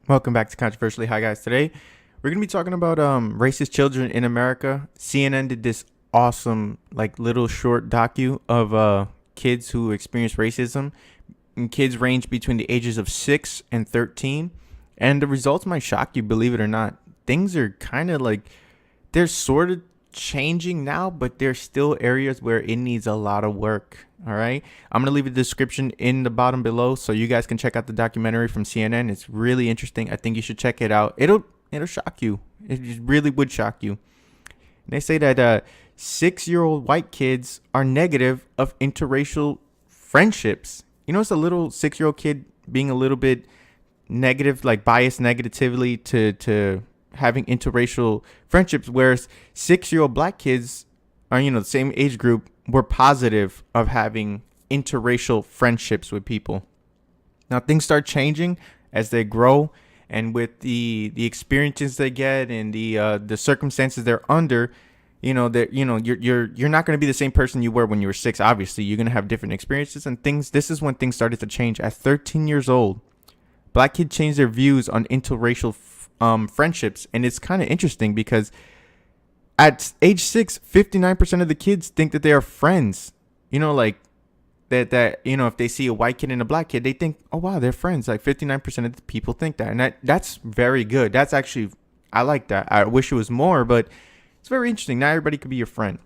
Welcome back to Controversially. Hi guys. Today we're gonna be talking about racist children in America. CNN did this awesome little short docu of kids who experience racism. And kids range between the ages of 6 and 13, and the results might shock you, believe it or not. Things are kind of they're sort of changing now, but there's still areas where it needs a lot of work. All right. I'm going to leave a description in the bottom below so you guys can check out the documentary from CNN. It's really interesting. I think you should check it out. It'll shock you. It really would shock you. And they say that 6-year-old white kids are negative of interracial friendships. You know, it's a little 6-year-old kid being a little bit negative, like biased negatively to having interracial friendships, whereas 6-year-old black kids are, the same age group, were positive of having interracial friendships with people. Now things start changing as they grow, and with the experiences they get and the circumstances they're under. You're not going to be the same person you were when you were 6. Obviously, you're going to have different experiences and things. This is when things started to change. At 13 years old, black kids changed their views on interracial friendships, and it's kind of interesting because at age 6, 59% of the kids think that they are friends. Like that. If they see a white kid and a black kid, they think, oh wow, they're friends. Like 59% of the people think that, and that's very good. That's actually, I like that. I wish it was more, but it's very interesting. Not everybody could be your friend.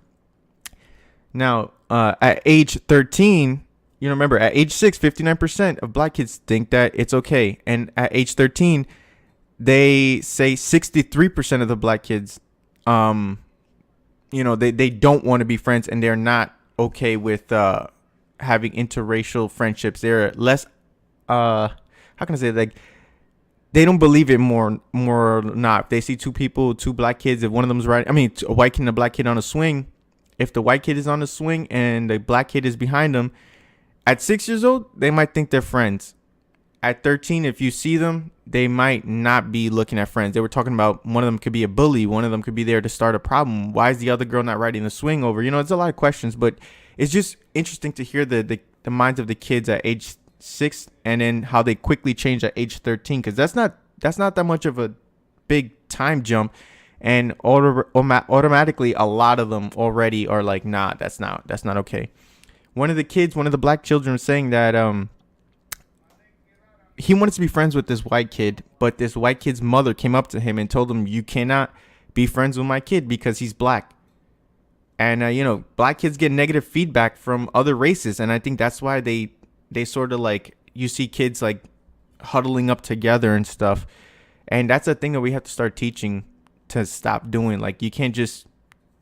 Now, at age 13, remember, at age 6, 59% of black kids think that it's okay. And at age 13, they say 63% of the black kids, they don't want to be friends, and they're not okay with having interracial friendships. They're less, how can I say, they don't believe it more or not. If they see two black kids, if one of them's a white kid and a black kid on a swing, if the white kid is on the swing and the black kid is behind them, at 6 years old, they might think they're friends. At 13, if you see them, they might not be looking at friends. They were talking about one of them could be a bully. One of them could be there to start a problem. Why is the other girl not riding the swing over? It's a lot of questions, but it's just interesting to hear the minds of the kids at age 6, and then how they quickly change at age 13, because that's not that much of a big time jump, and automatically a lot of them already are like, nah, that's not okay. One of the black children was saying that he wanted to be friends with this white kid, but this white kid's mother came up to him and told him, you cannot be friends with my kid because he's black. And black kids get negative feedback from other races, and I think that's why they sort of you see kids huddling up together and stuff. And that's a thing that we have to start teaching to stop doing. You can't just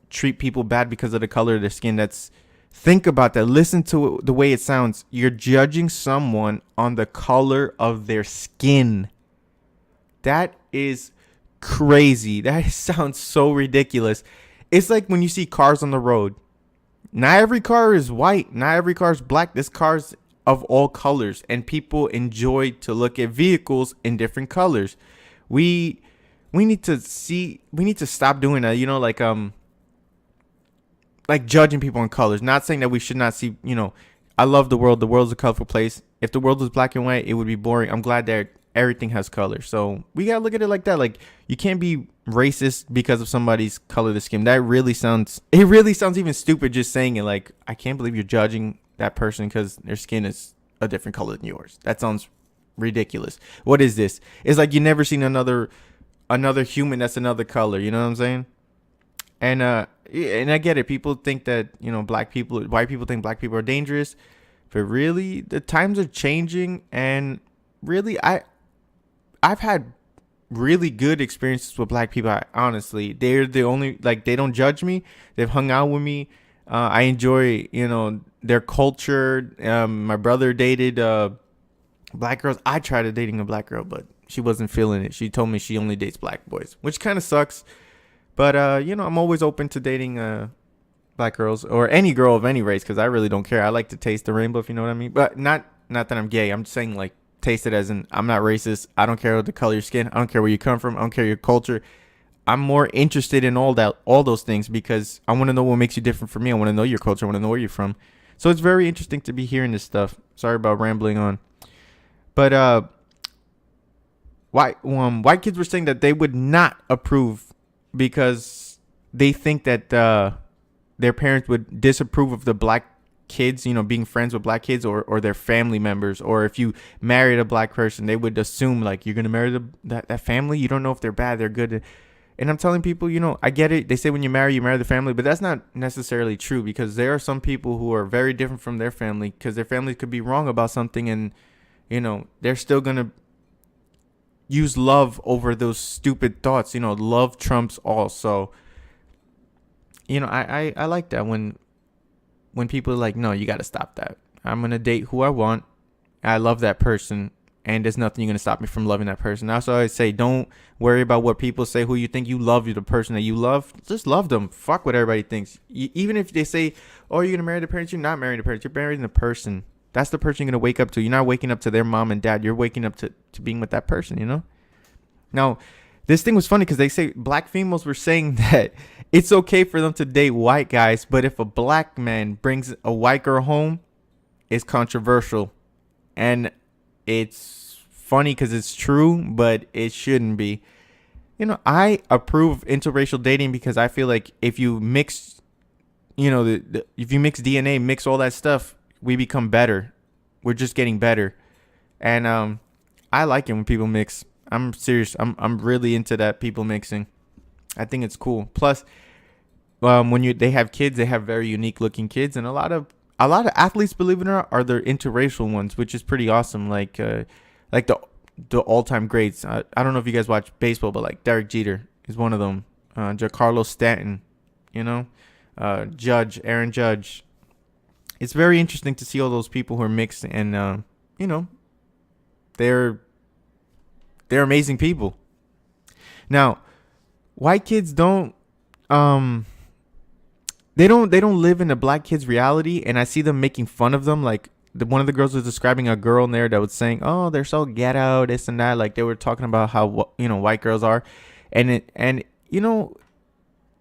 treat people bad because of the color of their skin. Think about that. Listen to the way it sounds. You're judging someone on the color of their skin. That is crazy. That sounds so ridiculous. It's like when you see cars on the road. Not every car is white. Not every car is black. This car's of all colors, and people enjoy to look at vehicles in different colors. We need to stop doing that. Like judging people on colors. Not saying that we should not see. I love the world. The world's a colorful place. If the world was black and white, it would be boring. I'm glad that everything has color. So we gotta look at it like that. You can't be racist because of somebody's color of the skin. It really sounds even stupid just saying it. I can't believe you're judging that person because their skin is a different color than yours. That sounds ridiculous. What is this? It's like you never seen another human that's another color. You know what I'm saying? And I get it. People think that white people think black people are dangerous, but really the times are changing. And really, I've had really good experiences with black people. Honestly, they're the only, they don't judge me. They've hung out with me. I enjoy their culture. My brother dated black girls. I tried dating a black girl, but she wasn't feeling it. She told me she only dates black boys, which kind of sucks. But I'm always open to dating black girls or any girl of any race, because I really don't care. I like to taste the rainbow, if you know what I mean. But not that I'm gay. I'm just saying taste it as in I'm not racist. I don't care what the color of your skin. I don't care where you come from. I don't care your culture. I'm more interested in all those things, because I want to know what makes you different from me. I want to know your culture. I want to know where you're from. So it's very interesting to be hearing this stuff. Sorry about rambling on. But white kids were saying that they would not approve because they think that their parents would disapprove of the black kids, being friends with black kids or their family members. Or if you married a black person, they would assume like you're going to marry that family. You don't know if they're bad, they're good. And I'm telling people, I get it. They say when you marry the family, but that's not necessarily true because there are some people who are very different from their family because their family could be wrong about something and, they're still going to use love over those stupid thoughts. Love trumps all. So, I like that when people are like, no, you got to stop that. I'm going to date who I want. I love that person. And there's nothing you're going to stop me from loving that person. That's why I say, don't worry about what people say. Who you think you love, you the person that you love. Just love them. Fuck what everybody thinks. Even if they say, oh, you're going to marry the parents. You're not marrying the parents. You're marrying the person. That's the person you're going to wake up to. You're not waking up to their mom and dad. You're waking up to being with that person, Now, this thing was funny because they say black females were saying that it's okay for them to date white guys. But if a black man brings a white girl home, it's controversial. And it's funny because it's true, but it shouldn't be. I approve of interracial dating because I feel like if you mix, if you mix DNA, mix all that stuff, we become better. We're just getting better. And I like it when people mix. I'm serious. I'm really into that, people mixing. I think it's cool. Plus, when they have kids, they have very unique looking kids, and a lot of athletes, believe it or not, are their interracial ones, which is pretty awesome. Like the all-time greats. I don't know if you guys watch baseball, but like Derek Jeter is one of them. Giancarlo Stanton, Aaron Judge. It's very interesting to see all those people who are mixed, and they're amazing people. Now, white kids don't they don't live in the black kids' reality, and I see them making fun of them. Like one of the girls was describing a girl in there that was saying, "Oh, they're so ghetto, this and that." Like they were talking about how white girls are, and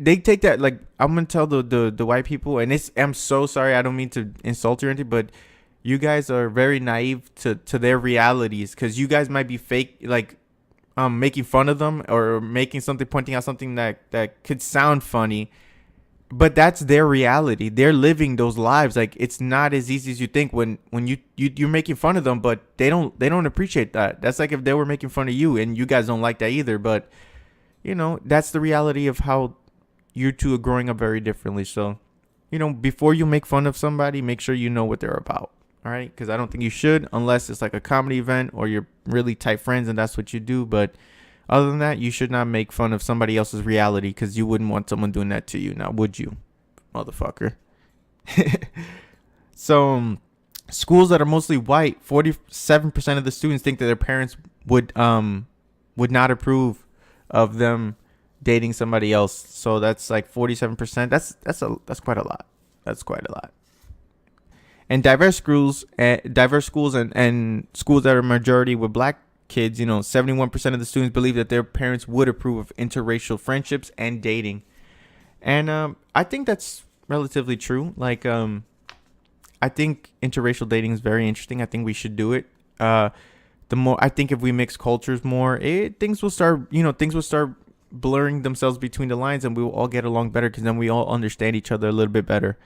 they take that, like, I'm gonna tell the white people, and I'm so sorry, I don't mean to insult you or anything, but you guys are very naive to their realities because you guys might be fake, like making fun of them or pointing out something that could sound funny. But that's their reality. They're living those lives. Like it's not as easy as you think when you're making fun of them, but they don't appreciate that. That's like if they were making fun of you and you guys don't like that either. But that's the reality of how you two are growing up very differently. So, before you make fun of somebody, make sure you know what they're about. All right? Because I don't think you should, unless it's like a comedy event or you're really tight friends and that's what you do. But other than that, you should not make fun of somebody else's reality because you wouldn't want someone doing that to you. Now, would you, motherfucker? So, schools that are mostly white, 47% of the students think that their parents would not approve of them dating somebody else. So that's like 47%. That's quite a lot. That's quite a lot. And diverse schools and schools that are majority with black kids, 71% of the students believe that their parents would approve of interracial friendships and dating. And I think that's relatively true. Like, I think interracial dating is very interesting. I think we should do it. I think if we mix cultures more, things will start blurring themselves between the lines, and we will all get along better because then we all understand each other a little bit better.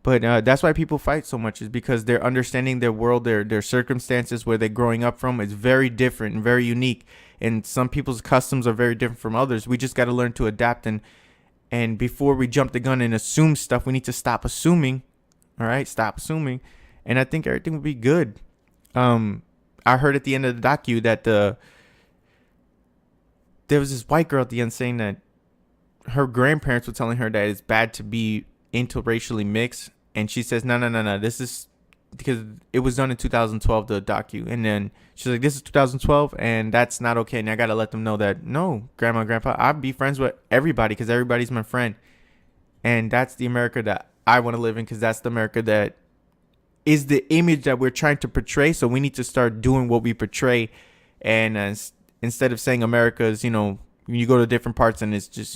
But that's why people fight so much, is because they're understanding their world, their circumstances, where they're growing up from is very different and very unique. And some people's customs are very different from others. We just got to learn to adapt. And before we jump the gun and assume stuff, we need to stop assuming. All right, stop assuming. And I think everything will be good. I heard at the end of the docu that there was this white girl at the end saying that her grandparents were telling her that it's bad to be interracially mixed, and she says no, this is because it was done in 2012, the docu, and then she's like, this is 2012 and that's not okay, and I gotta let them know that no, grandma and grandpa, I'd be friends with everybody because everybody's my friend, and that's the America that I want to live in, because that's the America that is the image that we're trying to portray. So we need to start doing what we portray, and instead of saying America is, when you go to different parts and it's just,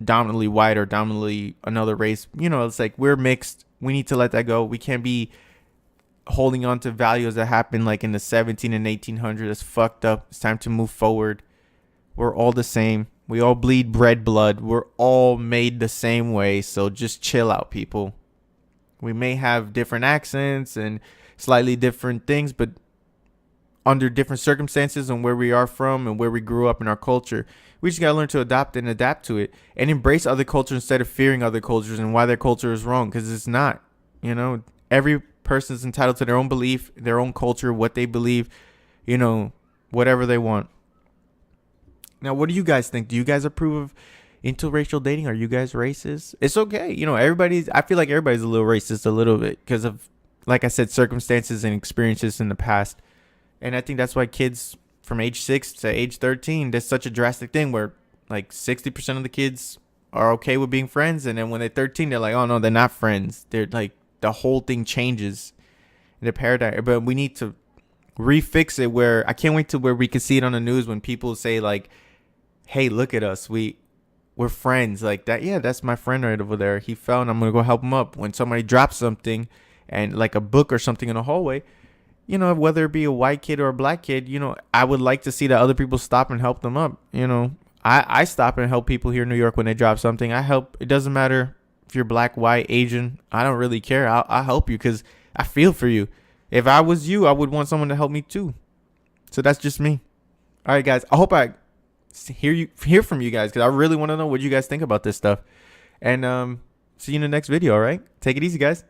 dominantly white or dominantly another race, it's like we're mixed. We need to let that go. We can't be holding on to values that happened like in the 17 and 1800s. It's fucked up. It's time to move forward. We're all the same. We all bleed red blood. We're all made the same way. So just chill out, people. We may have different accents and slightly different things, but under different circumstances and where we are from and where we grew up in our culture, we just gotta learn to adopt and adapt to it and embrace other cultures instead of fearing other cultures and why their culture is wrong, because it's not. Every person's entitled to their own belief, their own culture, what they believe, whatever they want. Now, what do you guys think? Do you guys approve of interracial dating? Are you guys racist? It's okay. I feel like everybody's a little racist a little bit because of, like I said, circumstances and experiences in the past. And I think that's why kids from age 6 to age 13, there's such a drastic thing where like 60% of the kids are okay with being friends. And then when they're 13, they're like, oh no, they're not friends. They're like, the whole thing changes in the paradigm. But we need to refix it where I can't wait to where we can see it on the news when people say like, hey, look at us. We're friends like that. Yeah, that's my friend right over there. He fell and I'm going to go help him up. When somebody drops something and like a book or something in the hallway, whether it be a white kid or a black kid, I would like to see that other people stop and help them up. I stop and help people here in New York when they drop something. I help. It doesn't matter if you're black, white, Asian. I don't really care. I'll help you because I feel for you. If I was you, I would want someone to help me too. So that's just me. All right, guys. I hope I hear from you guys because I really want to know what you guys think about this stuff. And see you in the next video. All right. Take it easy, guys.